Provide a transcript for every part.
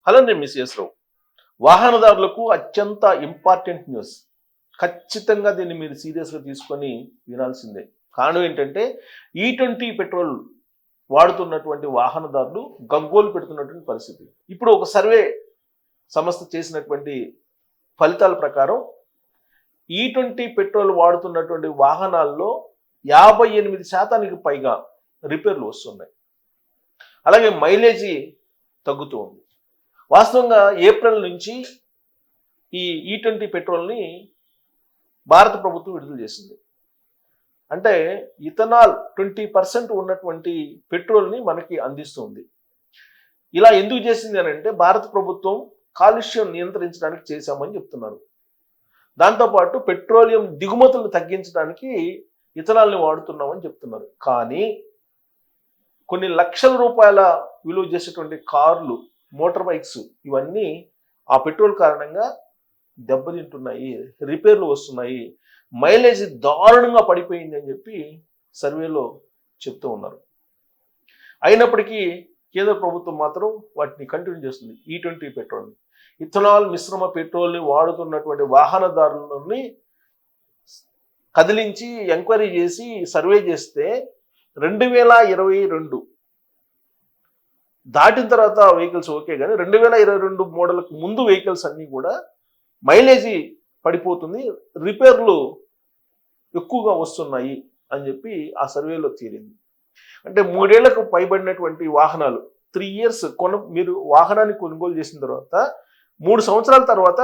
Hello, నేను miss రావు. వాహనదారులకు అత్యంత ఇంపార్టెంట్ న్యూస్. ఖచ్చితంగా దీన్ని మీరు సీరియస్గా తీసుకొని వినాల్సిందే. కారణం ఏంటంటే E20 పెట్రోల్ వాడుతున్నటువంటి వాహనదారులు గగ్గోలు పెడుతున్నటువంటి పరిస్థితి. ఇప్పుడు ఒక సర్వే సంస్థ చేసినటువంటి ఫలితాల ప్రకారం E20 పెట్రోల్ వాడుతున్నటువంటి వాహనాల్లో 58% పైగా రిపేర్లు వస్తున్నాయి. అలాగే మైలేజీ తగ్గుతూ ఉంది. వాస్తవంగా ఏప్రిల్ నుంచి ఈ E20 పెట్రోల్ని భారత ప్రభుత్వం విడుదల చేసింది. అంటే ఇథనాల్ 20% ఉన్నటువంటి పెట్రోల్ని మనకి అందిస్తుంది. ఇలా ఎందుకు చేసింది అని అంటే భారత ప్రభుత్వం కాలుష్యం నియంత్రించడానికి చేశామని చెప్తున్నారు. దాంతోపాటు పెట్రోలియం దిగుమతులను తగ్గించడానికి ఇథనాల్ని వాడుతున్నామని చెప్తున్నారు. కానీ కొన్ని లక్షల రూపాయల విలువ చేసేటువంటి కార్లు, మోటార్ బైక్స్ ఇవన్నీ ఆ పెట్రోల్ కారణంగా దెబ్బతింటున్నాయి, రిపేర్లు వస్తున్నాయి, మైలేజ్ దారుణంగా పడిపోయింది అని చెప్పి సర్వేలో చెప్తూ ఉన్నారు. అయినప్పటికీ కేంద్ర ప్రభుత్వం మాత్రం వాటిని కంటిన్యూ చేస్తుంది. E20 పెట్రోల్ని, ఇథనాల్ మిశ్రమ పెట్రోల్ని వాడుతున్నటువంటి వాహనదారులని కదిలించి ఎంక్వైరీ చేసి సర్వే చేస్తే 2022 దాటిన తర్వాత వెహికల్స్ ఓకే, కానీ 2022 మోడల్కి ముందు వెహికల్స్ అన్నీ కూడా మైలేజీ పడిపోతుంది, రిపేర్లు ఎక్కువగా వస్తున్నాయి అని చెప్పి ఆ సర్వేలో తేలింది. అంటే 3 ఏళ్లకు పైబడినటువంటి వాహనాలు 3 years మీరు వాహనాన్ని కొనుగోలు చేసిన తర్వాత 3 సంవత్సరాల తర్వాత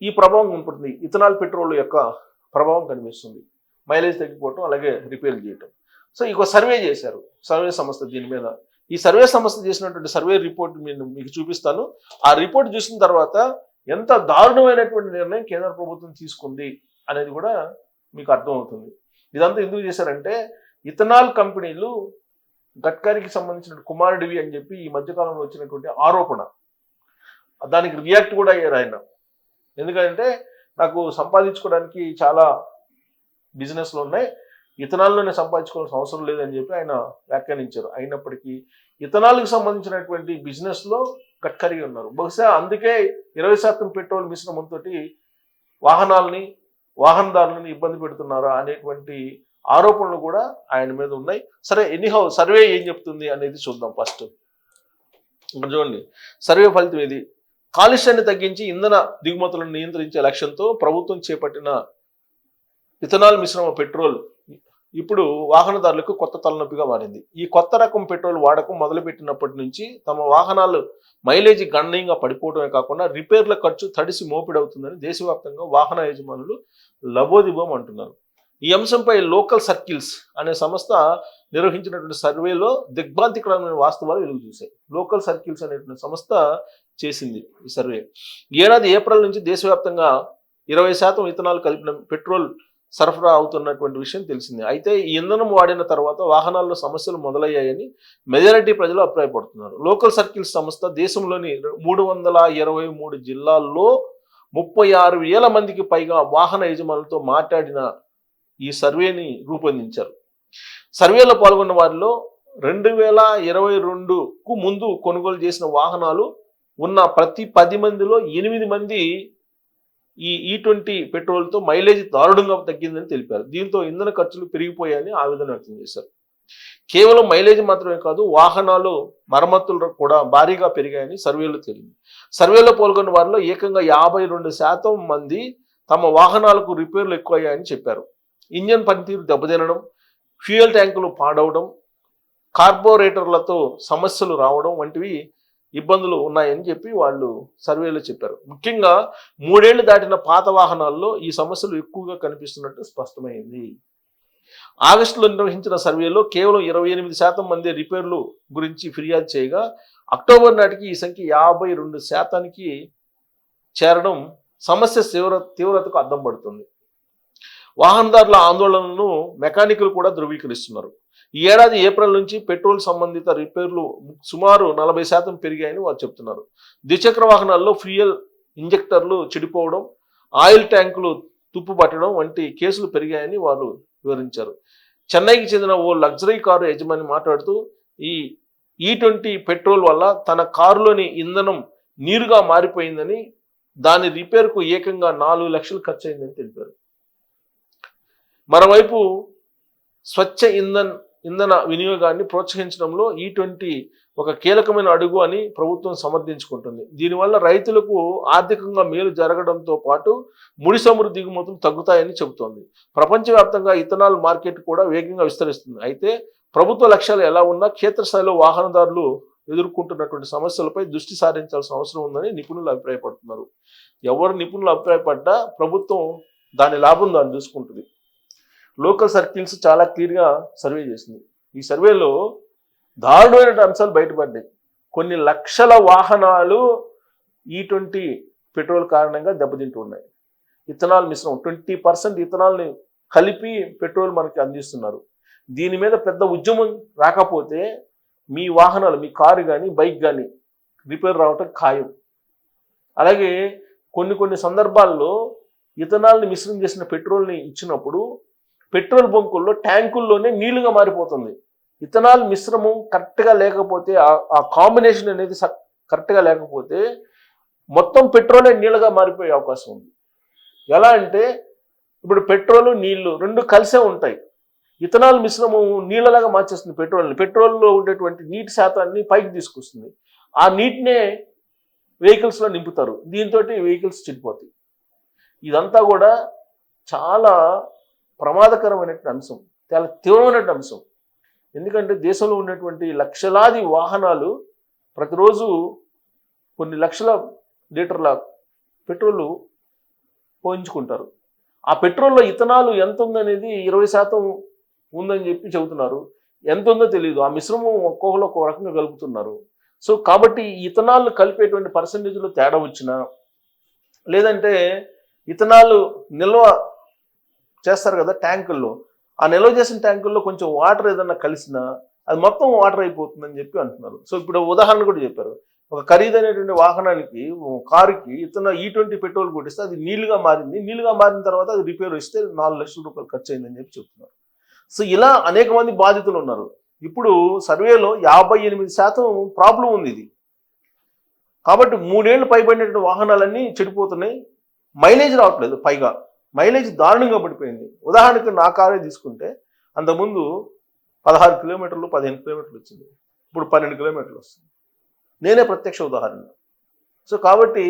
ఈ ప్రభావం ఉంటుంది. ఇథనాల్ పెట్రోల్ యొక్క ప్రభావం కనిపిస్తుంది. మైలేజ్ తగ్గిపోవటం, అలాగే రిపేర్లు చేయటం. సో ఇంకో సర్వే చేశారు సర్వే సంస్థ దీని మీద. ఈ సర్వే సంస్థ చేసినటువంటి సర్వే రిపోర్ట్ నేను మీకు చూపిస్తాను. ఆ రిపోర్ట్ చూసిన తర్వాత ఎంత దారుణమైనటువంటి నిర్ణయం కేంద్ర ప్రభుత్వం తీసుకుంది అనేది కూడా మీకు అర్థమవుతుంది. ఇదంతా ఎందుకు చేశారంటే ఇథనాల్ కంపెనీలు గడ్కరీకి సంబంధించిన కుమారుడివి అని చెప్పి ఈ మధ్యకాలంలో వచ్చినటువంటి ఆరోపణ, దానికి రియాక్ట్ కూడా అయ్యారు ఆయన. ఎందుకంటే నాకు సంపాదించుకోవడానికి చాలా బిజినెస్లు ఉన్నాయి, ఇథనాల్లోనే సంపాదించుకోవాల్సిన అవసరం లేదని చెప్పి ఆయన వ్యాఖ్యానించారు. అయినప్పటికీ ఇథనాల్కి సంబంధించినటువంటి బిజినెస్లో గడ్కరీ ఉన్నారు. బహుశా అందుకే 20% పెట్రోల్ మిశ్రమంతో వాహనాలని, వాహనదారులని ఇబ్బంది పెడుతున్నారా అనేటువంటి ఆరోపణలు కూడా ఆయన మీద ఉన్నాయి. సరే, ఎనీహౌ సర్వే ఏం చెప్తుంది అనేది చూద్దాం. ఫస్ట్ ఇక్కడ చూడండి, సర్వే ఫలితం ఇది. కాలుష్యాన్ని తగ్గించి ఇంధన దిగుమతులను నియంత్రించే లక్ష్యంతో ప్రభుత్వం చేపట్టిన ఇథనాల్ మిశ్రమ పెట్రోల్ ఇప్పుడు వాహనదారులకు కొత్త తలనొప్పిగా మారింది. ఈ కొత్త రకం పెట్రోల్ వాడకం మొదలుపెట్టినప్పటి నుంచి తమ వాహనాలు మైలేజీ గణనీయంగా పడిపోవడమే కాకుండా రిపేర్ల ఖర్చు తడిసి మోపిడవుతుందని దేశవ్యాప్తంగా వాహన యజమానులు లబోదిబోం అంటున్నారు. ఈ అంశంపై లోకల్ సర్కిల్స్ అనే సంస్థ నిర్వహించినటువంటి సర్వేలో దిగ్భ్రాంతికరమైన వాస్తవాలు వెలుగు చూశాయి. లోకల్ సర్కిల్స్ అనేటువంటి సంస్థ చేసింది ఈ సర్వే. ఏడాది ఏప్రిల్ నుంచి దేశవ్యాప్తంగా 20% ఇథనాల్ కలిపిన పెట్రోల్ సరఫరా అవుతున్నటువంటి విషయం తెలిసిందే. అయితే ఈ ఇంధనం వాడిన తర్వాత వాహనాల్లో సమస్యలు మొదలయ్యాయని మెజారిటీ ప్రజలు అభిప్రాయపడుతున్నారు. లోకల్ సర్కిల్స్ సంస్థ దేశంలోని 323 జిల్లాల్లో 36,000 మందికి పైగా వాహన యజమానులతో మాట్లాడిన ఈ సర్వేని రూపొందించారు. సర్వేలో పాల్గొన్న వారిలో 2022కు ముందు కొనుగోలు చేసిన వాహనాలు ఉన్న ప్రతి 10 మందిలో 8 మంది ఈ E20 పెట్రోల్తో మైలేజ్ దారుణంగా తగ్గిందని తెలిపారు. దీంతో ఇంధన ఖర్చులు పెరిగిపోయాయని ఆవేదన వ్యక్తం చేశారు. కేవలం మైలేజ్ మాత్రమే కాదు, వాహనాలు మరమ్మతులు కూడా భారీగా పెరిగాయని సర్వేలో తేలింది. సర్వేలో పాల్గొన్న వారిలో ఏకంగా 52% మంది తమ వాహనాలకు రిపేర్లు ఎక్కువయ్యాయని చెప్పారు. ఇంజన్ పనితీరు దెబ్బతినడం, ఫ్యూయల్ ట్యాంకులు పాడవడం, కార్బోరేటర్లతో సమస్యలు రావడం వంటివి ఇబ్బందులు ఉన్నాయని చెప్పి వాళ్ళు సర్వేలో చెప్పారు. ముఖ్యంగా 3 ఏళ్లు దాటిన పాత వాహనాల్లో ఈ సమస్యలు ఎక్కువగా కనిపిస్తున్నట్టు స్పష్టమైంది. ఆగస్టులో నిర్వహించిన సర్వేలో కేవలం 28% మంది రిపేర్లు గురించి ఫిర్యాదు చేయగా అక్టోబర్ నాటికి ఈ సంఖ్య 52%కి చేరడం సమస్య తీవ్రతకు అద్దం పడుతుంది. వాహనదారుల ఆందోళనలను మెకానికులు కూడా ధృవీకరిస్తున్నారు. ఈ ఏడాది ఏప్రిల్ నుంచి పెట్రోల్ సంబంధిత రిపేర్లు సుమారు 40% పెరిగాయని వారు చెప్తున్నారు. ద్విచక్ర వాహనాల్లో ఫ్యూయల్ ఇంజెక్టర్లు చెడిపోవడం, ఆయిల్ ట్యాంకులు తుప్పు పట్టడం వంటి కేసులు పెరిగాయని వారు వివరించారు. చెన్నైకి చెందిన ఓ లగ్జరీ కారు యజమాని మాట్లాడుతూ ఈ E20 పెట్రోల్ వల్ల తన కారులోని ఇంధనం నీరుగా మారిపోయిందని, దాని రిపేర్కు ఏకంగా 4 లక్షలు ఖర్చు అయిందని తెలిపారు. మరోవైపు స్వచ్ఛ ఇంధన వినియోగాన్ని ప్రోత్సహించడంలో E20 ఒక కీలకమైన అడుగు అని ప్రభుత్వం సమర్థించుకుంటుంది. దీనివల్ల రైతులకు ఆర్థికంగా మేలు జరగడంతో పాటు ముడి చమురు దిగుమతులు తగ్గుతాయని చెబుతోంది. ప్రపంచవ్యాప్తంగా ఇథనాల్ మార్కెట్ కూడా వేగంగా విస్తరిస్తుంది. అయితే ప్రభుత్వ లక్ష్యాలు ఎలా ఉన్నా క్షేత్రస్థాయిలో వాహనదారులు ఎదుర్కొంటున్నటువంటి సమస్యలపై దృష్టి సారించాల్సిన అవసరం ఉందని నిపుణులు అభిప్రాయపడుతున్నారు. ఎవరు నిపుణులు అభిప్రాయపడ్డా ప్రభుత్వం దాని లాభం దాన్ని చూసుకుంటుంది. లోకల్ సర్కిల్స్ చాలా క్లియర్గా సర్వే చేసింది. ఈ సర్వేలో దారుణమైన అంశాలు బయటపడ్డాయి. కొన్ని లక్షల వాహనాలు E20 పెట్రోల్ కారణంగా దెబ్బతింటూ ఉన్నాయి. ఇథనాల్ మిశ్రమం 20% ఇథనాల్ని కలిపి పెట్రోల్ మనకి అందిస్తున్నారు. దీని మీద పెద్ద ఉద్యమం రాకపోతే మీ వాహనాలు, మీ కారు కానీ బైక్ కానీ రిపేర్ రావటం ఖాయం. అలాగే కొన్ని సందర్భాల్లో ఇథనాల్ని మిశ్రమం చేసిన పెట్రోల్ని ఇచ్చినప్పుడు పెట్రోల్ బంకుల్లో ట్యాంకుల్లోనే నీళ్లుగా మారిపోతుంది. ఇథనాల్ మిశ్రమం కరెక్ట్గా లేకపోతే, ఆ కాంబినేషన్ అనేది కరెక్ట్గా లేకపోతే మొత్తం పెట్రోలే నీళ్ళగా మారిపోయే అవకాశం ఉంది. ఎలా అంటే ఇప్పుడు పెట్రోల్ నీళ్లు రెండు కలిసే ఉంటాయి. ఇథనాల్ మిశ్రమం నీళ్ళలాగా మార్చేస్తుంది పెట్రోల్ని. పెట్రోల్లో ఉండేటువంటి నీటి శాతాన్ని పైకి తీసుకొస్తుంది. ఆ నీటినే వెహికల్స్లో నింపుతారు. దీంతో వెహికల్స్ చెడిపోతాయి. ఇదంతా కూడా చాలా ప్రమాదకరమైనటువంటి అంశం, చాలా తీవ్రమైనటువంటి అంశం. ఎందుకంటే దేశంలో ఉన్నటువంటి లక్షలాది వాహనాలు ప్రతిరోజు కొన్ని లక్షల లీటర్ల పెట్రోల్ పోయించుకుంటారు. ఆ పెట్రోల్లో ఇథనాల్ ఎంత ఉందనేది 20% ఉందని చెప్పి చెబుతున్నారు. ఎంత ఉందో తెలియదు. ఆ మిశ్రమం ఒక్కొక్కరు ఒక్కో రకంగా కలుపుతున్నారు. సో కాబట్టి ఇథనాల్ కలిపేటువంటి పర్సంటేజ్లో తేడా వచ్చినా, లేదంటే ఇథనాల్ నిల్వ చేస్తారు కదా ట్యాంకుల్లో, ఆ నిల్వ చేసిన ట్యాంకుల్లో కొంచెం వాటర్ ఏదన్నా కలిసినా అది మొత్తం వాటర్ అయిపోతుందని చెప్పి అంటున్నారు. సో ఇప్పుడు ఉదాహరణ కూడా చెప్పారు. ఒక ఖరీదైనటువంటి వాహనానికి, కారుకి E20 పెట్రోల్ కొట్టిస్తే అది నీళ్ళుగా మారింది. నీళ్ళుగా మారిన తర్వాత అది రిపేర్ ఇస్తే 4 లక్షల రూపాయలు ఖర్చు అయిందని చెప్పి చెప్తున్నారు. సో ఇలా అనేక మంది బాధితులు ఉన్నారు. ఇప్పుడు సర్వేలో 58% ప్రాబ్లం ఉంది ఇది. కాబట్టి 3 ఏళ్ళు పైబడినటువంటి వాహనాలన్నీ చెడిపోతున్నాయి. మైలేజ్ రావట్లేదు. పైగా మైలేజ్ దారుణంగా పడిపోయింది. ఉదాహరణకు నా కారే తీసుకుంటే అంతకుముందు 16 కిలోమీటర్లు 15 కిలోమీటర్లు వచ్చింది. ఇప్పుడు 12 కిలోమీటర్లు వస్తుంది. నేనే ప్రత్యక్ష ఉదాహరణ. సో కాబట్టి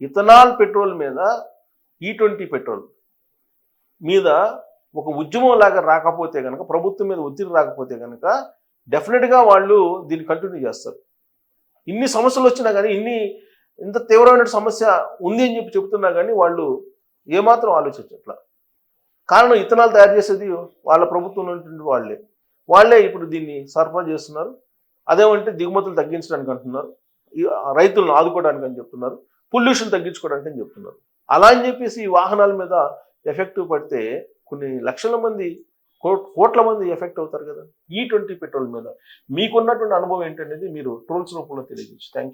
ఇథనాల్ పెట్రోల్ మీద, E20 పెట్రోల్ మీద ఒక ఉద్యమం లాగా రాకపోతే కనుక, ప్రభుత్వం మీద ఒత్తిడి రాకపోతే కనుక డెఫినెట్గా వాళ్ళు దీన్ని కంటిన్యూ చేస్తారు. ఇన్ని సమస్యలు వచ్చినా కానీ, ఇంత తీవ్రమైన సమస్య ఉంది అని చెప్పి చెబుతున్నా కానీ వాళ్ళు ఏమాత్రం ఆలోచించట్లా. కారణం ఇథనాల్ తయారు చేసేది వాళ్ళ ప్రభుత్వంలో ఉన్నటువంటి వాళ్ళే ఇప్పుడు దీన్ని సరఫరా చేస్తున్నారు. అదేమంటే దిగుమతులు తగ్గించడానికి అంటున్నారు, రైతులను ఆదుకోవడానికి అని చెప్తున్నారు, పొల్యూషన్ తగ్గించుకోవడానికి అని చెప్తున్నారు. అలా అని చెప్పేసి ఈ వాహనాల మీద ఎఫెక్టివ్ పడితే కొన్ని లక్షల మంది, కోట్ల మంది ఎఫెక్ట్ అవుతారు కదా. E20 పెట్రోల్ మీద మీకున్నటువంటి అనుభవం ఏంటనేది మీరు ట్రోల్స్ రూపంలో తెలియజేసి. Thank you.